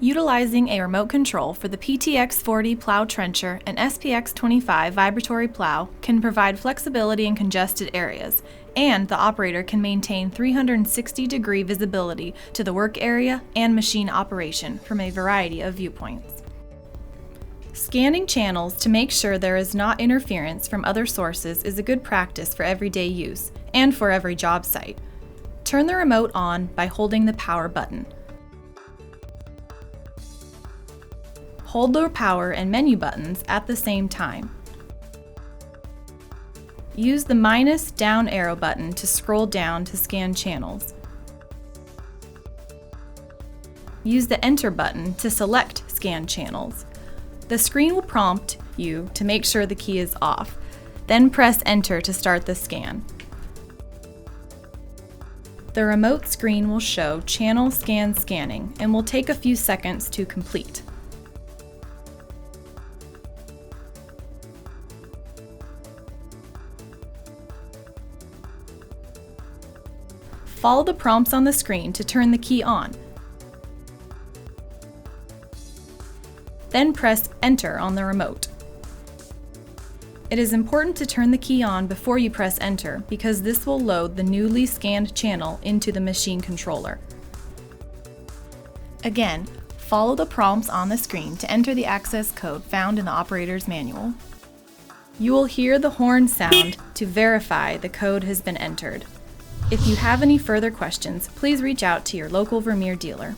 Utilizing a remote control for the PTX40 plow trencher and SPX25 vibratory plow can provide flexibility in congested areas, and the operator can maintain 360-degree visibility to the work area and machine operation from a variety of viewpoints. Scanning channels to make sure there is not interference from other sources is a good practice for everyday use and for every job site. Turn the remote on by holding the power button. Hold the power and menu buttons at the same time. Use the minus down arrow button to scroll down to scan channels. Use the enter button to select scan channels. The screen will prompt you to make sure the key is off. Then press enter to start the scan. The remote screen will show channel scan scanning and will take a few seconds to complete. Follow the prompts on the screen to turn the key on. Then press Enter on the remote. It is important to turn the key on before you press Enter because this will load the newly scanned channel into the machine controller. Again, follow the prompts on the screen to enter the access code found in the operator's manual. You will hear the horn sound to verify the code has been entered. If you have any further questions, please reach out to your local Vermeer dealer.